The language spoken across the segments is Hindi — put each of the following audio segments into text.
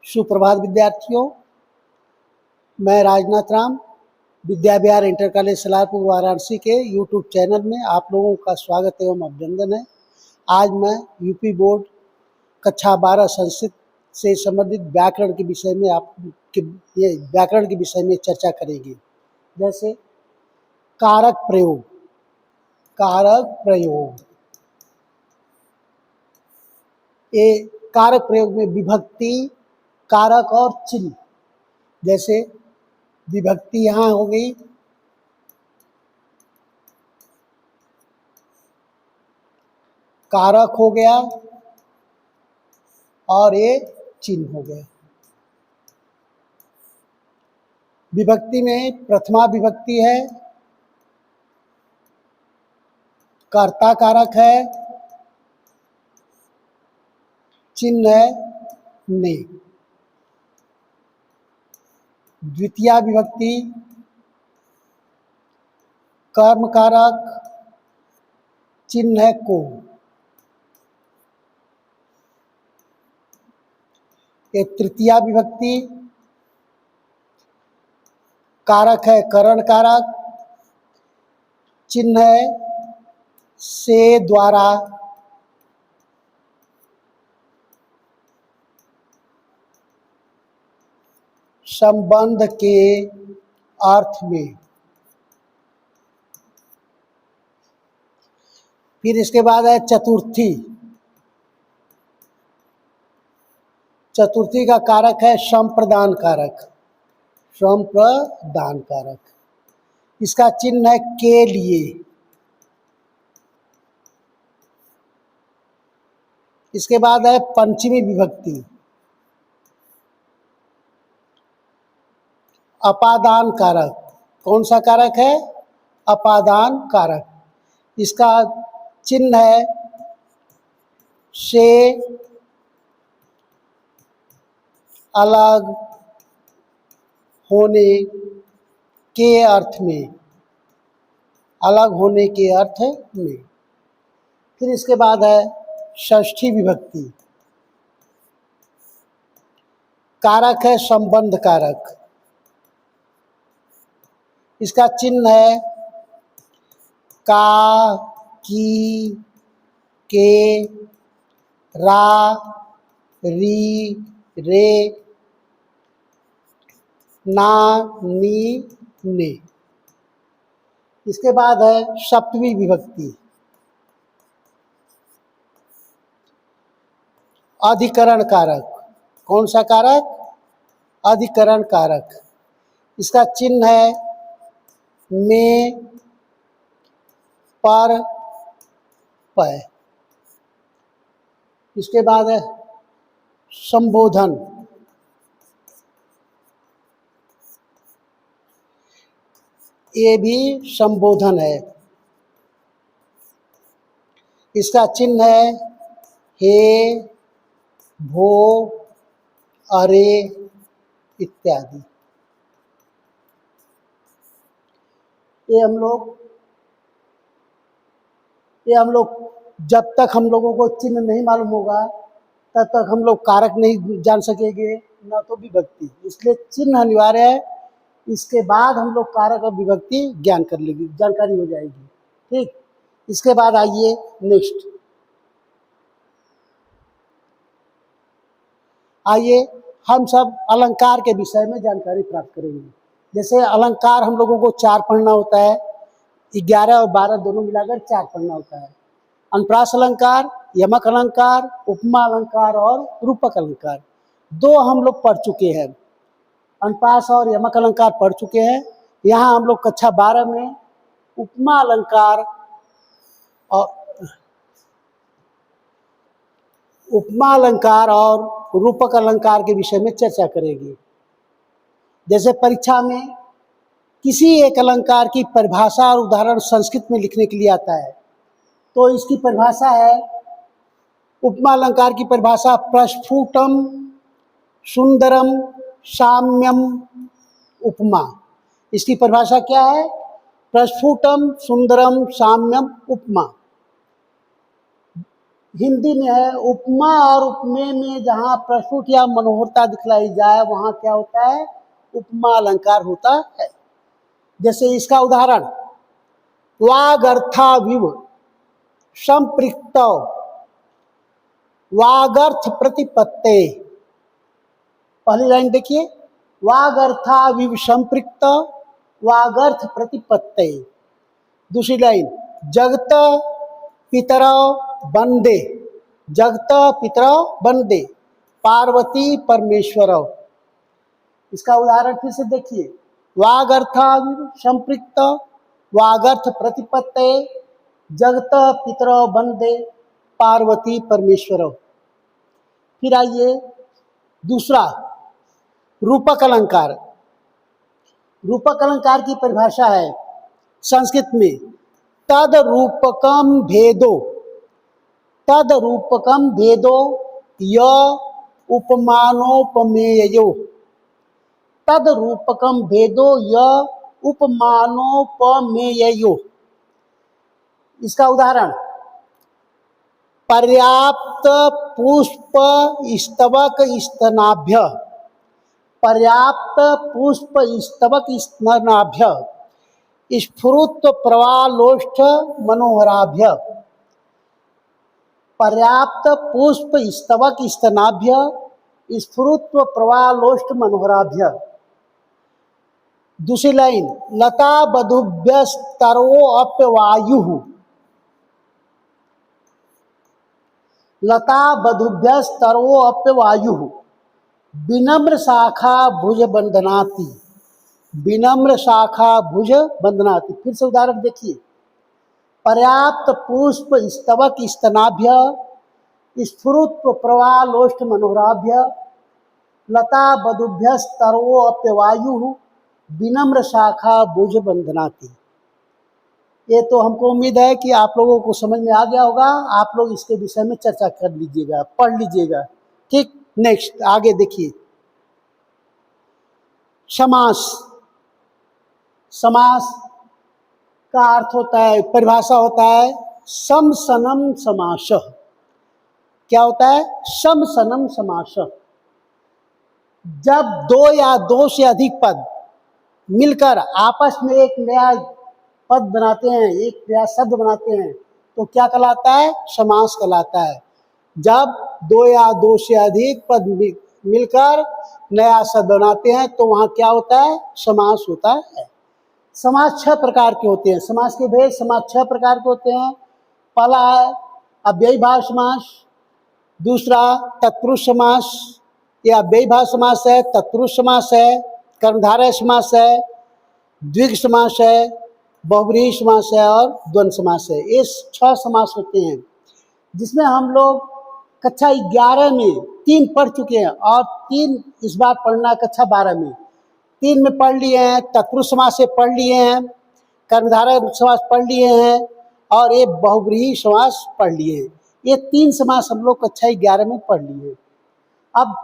सुप्रभात विद्यार्थियों, मैं राजनाथ राम विद्या विहार इंटर कॉलेज सलारपुर वाराणसी के यूट्यूब चैनल में आप लोगों का स्वागत एवं अभिनंदन है। आज मैं यूपी बोर्ड कक्षा 12 संस्कृत से संबंधित व्याकरण के विषय में व्याकरण के विषय में चर्चा करेंगे। जैसे कारक प्रयोग। ये कारक प्रयोग में विभक्ति, कारक और चिन्ह। जैसे विभक्ति यहाँ हो गई, कारक हो गया और ये चिन्ह हो गया। विभक्ति में प्रथमा विभक्ति है, कर्ता कारक है, चिन्ह है ने। द्वितीया विभक्ति कर्म कारक, चिन्ह है को। ये तृतीया विभक्ति कारक है करण कारक, चिन्ह है से द्वारा। संबंध के अर्थ में। फिर इसके बाद है चतुर्थी। चतुर्थी का कारक है संप्रदान कारक, संप्रदान कारक। इसका चिन्ह है के लिए। इसके बाद है पंचमी विभक्ति अपादान कारक। कौन सा कारक है? अपादान कारक। इसका चिन्ह है से अलग होने के अर्थ में, अलग होने के अर्थ में। फिर इसके बाद है षष्ठी विभक्ति। कारक है संबंध कारक। इसका चिन्ह है का, की, के, रा, री, रे, ना, नी, ने। इसके बाद है सप्तमी विभक्ति अधिकरण कारक। कौन सा कारक? अधिकरण कारक। इसका चिन्ह है में, पर, पय। इसके बाद है संबोधन। ये भी संबोधन है। इसका चिन्ह है हे, भो, अरे इत्यादि। ये हम लोग जब तक हम लोगों को चिन्ह नहीं मालूम होगा तब तक हम लोग कारक नहीं जान सकेंगे, ना तो विभक्ति। इसलिए चिन्ह अनिवार्य है। इसके बाद हम लोग कारक और विभक्ति ज्ञान कर लेंगे, जानकारी हो जाएगी। ठीक। इसके बाद आइए नेक्स्ट। आइए हम सब अलंकार के विषय में जानकारी प्राप्त करेंगे। जैसे अलंकार हम लोगों को 4 पढ़ना होता है, 11 और 12 दोनों मिलाकर 4 पढ़ना होता है। अनुप्रास अलंकार, यमक अलंकार, उपमा अलंकार और रूपक अलंकार 2 हम लोग पढ़ चुके हैं। अनुप्रास और यमक अलंकार पढ़ चुके हैं। यहाँ हम लोग कक्षा 12 में उपमा अलंकार और रूपक अलंकार के विषय में चर्चा करेंगे। जैसे परीक्षा में किसी एक अलंकार की परिभाषा और उदाहरण संस्कृत में लिखने के लिए आता है, तो इसकी परिभाषा है, उपमा अलंकार की परिभाषा प्रस्फुटम सुंदरम साम्यम उपमा। इसकी परिभाषा क्या है? प्रस्फुटम सुंदरम साम्यम उपमा। हिंदी में है उपमा और उपमेय में जहाँ प्रस्तुत या मनोहरता दिखलाई जाए वहाँ क्या होता है, उपमा अलंकार होता है। जैसे इसका उदाहरण, वागर्थाविव संपृक्त वागर्थ प्रतिपत्ते। पहली लाइन देखिए, वागर्थाविव संपृक्त वागर्थ प्रतिपत्ते। दूसरी लाइन, जगत पितरौ वंदे, जगत पितरौ वंदे पार्वती परमेश्वरौ। इसका उदाहरण फिर से देखिए, वागर्थाविव संपृक्त वागर्थ प्रतिपत्ते जगत पितरौ वंदे पार्वती परमेश्वरौ। फिर आइए दूसरा, रूपक अलंकार। रूपक अलंकार की परिभाषा है संस्कृत में, तद रूपकम भेदो, तद रूपकम भेदो य उपमानोपमेयो, तद रूपकम भेदो य उपमानोपमेयो। इसका उदाहरण, पर्याप्त पुष्प स्तबक स्तनाभ्य, पर्याप्त पुष्प स्तबक स्तनाभ्य स्फुरत्व प्रवालोष्ठ मनोहराभ्य, पर्याप्त पुष्प स्तबक स्तनाभ्य स्फुरत्व प्रवालोष्ठ मनोहराभ्य। दूसरी लाइन, लता बधुभ्यस्तरोऽप्यवायुः, लता बधुभ्यस्तरोऽप्यवायुः विनम्र शाखा भुज बंधनाति, विनम्र शाखा भुज बंधनाति। फिर से उदाहरण देखिए, पर्याप्त पुष्प स्तबक स्तनाभ्य स्फुरत्व प्रवालोष्ठ मनोहराभ्य लता बधुभ्यस्तरोऽप्यवायुः विनम्र शाखा भुज बंधनाति। ये तो हमको उम्मीद है कि आप लोगों को समझ में आ गया होगा। आप लोग इसके विषय में चर्चा कर लीजिएगा, पढ़ लीजिएगा। ठीक, नेक्स्ट आगे देखिए, समास। समास का अर्थ होता है, परिभाषा होता है समसनम समास। क्या होता है, समसनम समास। जब दो या दो से अधिक पद मिलकर आपस में एक नया पद बनाते हैं, एक नया शब्द बनाते हैं, तो क्या कहलाता है, समास कहलाता है। जब दो या दो से अधिक पद मिलकर नया शब्द बनाते हैं तो वहाँ क्या होता है, समास होता है। समास 6 प्रकार के होते हैं। समास के भेद, समास 6 प्रकार के होते हैं। पहला है अव्ययीभाव समास, दूसरा तत्पुरुष समास, यह अव्ययीभाव समास है, तत्पुरुष समास है, कर्मधारय समास है, द्विग समास है, बहुव्रीहि समास है और द्वंद्व समास है। ये 6 समास होते हैं, जिसमें हम लोग कक्षा 11 में 3 पढ़ चुके हैं और 3 इस बार पढ़ना कक्षा 12 में। 3 में पढ़ लिए हैं, तत्पुरुष समास से पढ़ लिए हैं, कर्मधारय समास पढ़ लिए हैं और ये बहुव्रीहि समास पढ़ लिए हैं। ये 3 समास हम लोग कक्षा 11 में पढ़ लिए। अब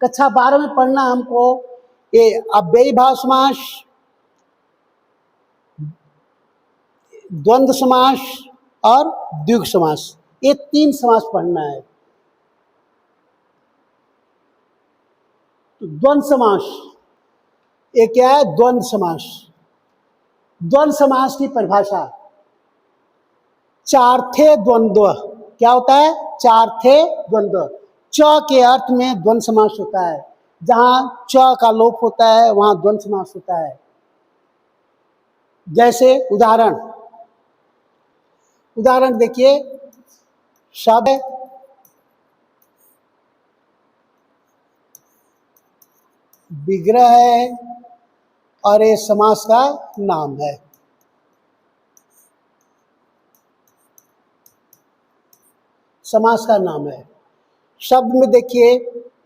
कक्षा 12 में पढ़ना हमको ये अव्ययीभाव समास, द्वंद्व समास और द्विग समास, ये 3 समास पढ़ना है। तो द्वंद्व समास, ये क्या है, द्वंद्व समास। द्वंद्व समास की परिभाषा, चार्थे द्वंद्व। क्या होता है, चार्थे द्वंद्व। च के अर्थ में द्वंद्व समास होता है, जहाँ च का लोप होता है वहाँ द्वंद्व समास होता है। जैसे उदाहरण देखिए, शब्द विग्रह है और ये समास का नाम है। समास का नाम है। शब्द में देखिए,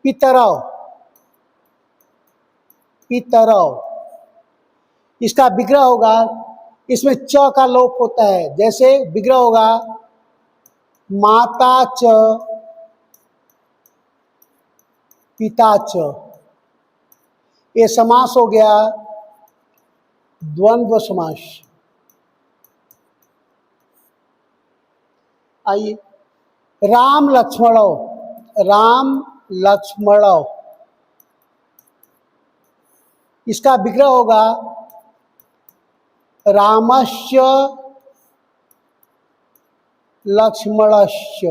पितरौ, पितरौ, इसका विग्रह होगा, इसमें च का लोप होता है। जैसे विग्रह होगा माता च पिता च, ये समास हो गया द्वंद्व समास। आइए राम लक्ष्मणौ, राम लक्ष्मणौ, इसका विग्रह होगा रामस्य लक्ष्मणस्य।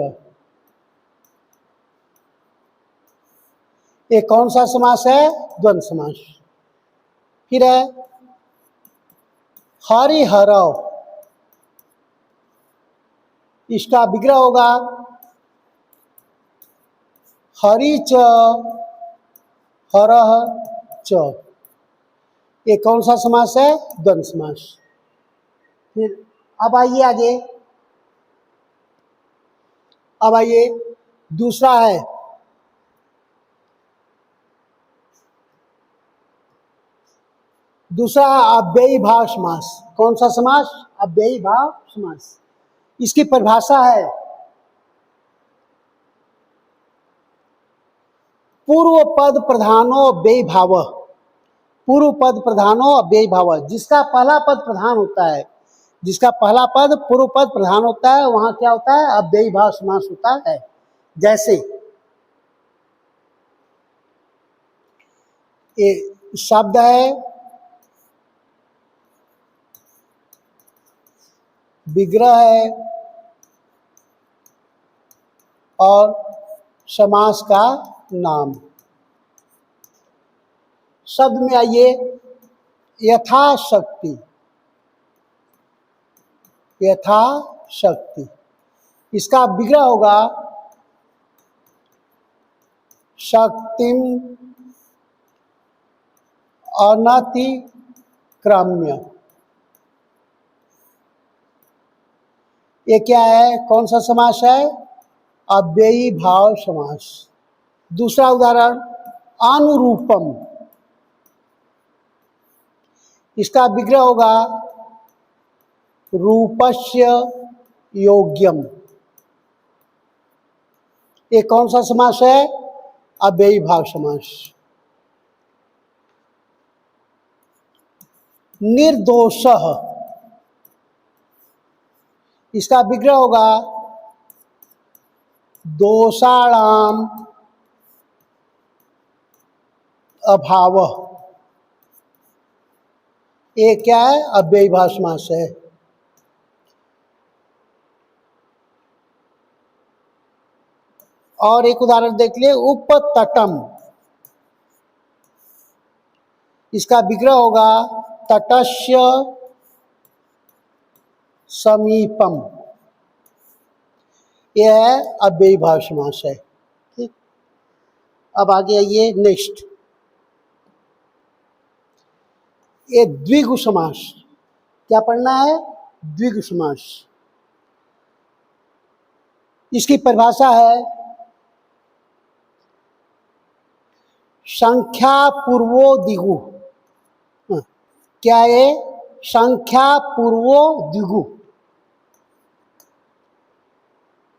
ये कौन सा समास है? द्वंद्व समास। फिर है हरिहरौ, इसका विग्रह होगा हरि च हरः च। ये कौन सा समास है? द्वंद्व समास। फिर अब आइए आगे, अब आइए दूसरा है दूसरा अव्ययी भाव समास। कौन सा समास? अव्ययी भाव समास। इसकी परिभाषा है पूर्व पद प्रधानो अव्ययी भाव। पूर्व पद प्रधानो अव्ययी भाव, जिसका पहला पद प्रधान होता है, जिसका पहला पद पूर्व पद प्रधान होता है, वहां क्या होता है? अव्ययी भाव समास होता है। जैसे ये शब्द है विग्रह है और समास का नाम। शब्द में आइए यथाशक्ति, यथाशक्ति, इसका विग्रह होगा शक्तिम अनतिक्रम्य। ये क्या है? कौन सा समास है? अव्ययी भाव समास। दूसरा उदाहरण अनुरूपम, इसका विग्रह होगा रूपस्य योग्यम। ये कौन सा समास है? अव्ययी भाव समास। निर्दोषः, इसका विग्रह होगा दोषाणाम अभाव। ये क्या है? अव्ययी भाव समास है। और एक उदाहरण देख लिए उपतटम, इसका विग्रह होगा तटस्य समीपम। यह है अव्ययी भाव समास है। ठीक, अब आगे आइए नेक्स्ट, ये द्विगु समास। क्या पढ़ना है? द्विगु समास। इसकी परिभाषा है संख्या पूर्वो दिगु। क्या है? संख्या पूर्वो द्विगु।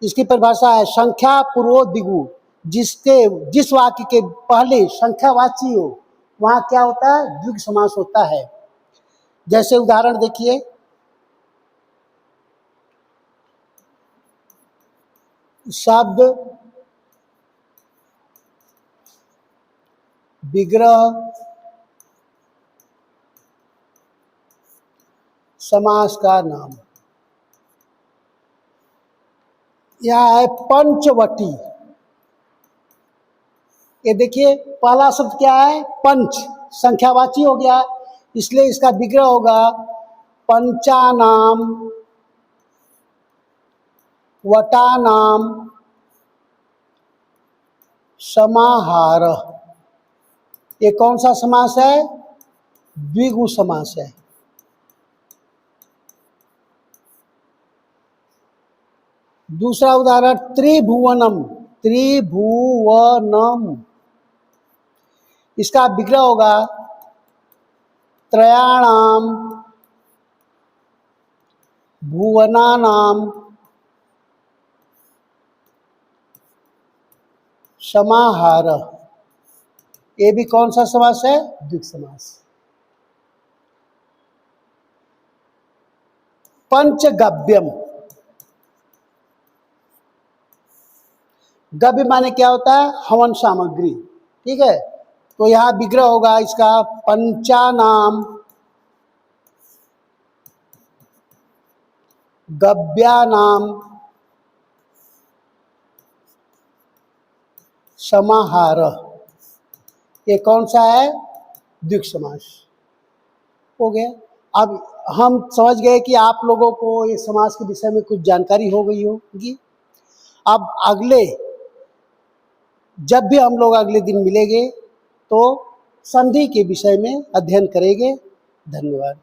इसकी परिभाषा है संख्या पूर्वो द्विगु, जिस वाक्य के पहले संख्यावाची हो वहां क्या होता है? द्विगु समास होता है। जैसे उदाहरण देखिए, शब्द विग्रह समास का नाम। यह है पंचवटी। ये देखिए पहला शब्द क्या है? पंच, संख्यावाची हो गया, इसलिए इसका विग्रह होगा पंचानाम वटानाम समाहार। ये कौन सा समास है? द्विगु समास है। दूसरा उदाहरण त्रिभुवनम, त्रिभुवनम, इसका विग्रह होगा त्रयाणाम भुवनानाम समाहार। ये भी कौन सा समास है? द्विगु समास। पंचगव्यम, गव्य माने क्या होता है? हवन सामग्री। ठीक है, तो यहाँ विग्रह होगा इसका पंचानाम गव्यानाम समाहारः। ये कौन सा है? द्विगु समास हो गया। अब हम समझ गए कि आप लोगों को ये समास के विषय में कुछ जानकारी हो गई होगी। अब अगले जब भी हम लोग अगले दिन मिलेंगे तो संधि के विषय में अध्ययन करेंगे। धन्यवाद।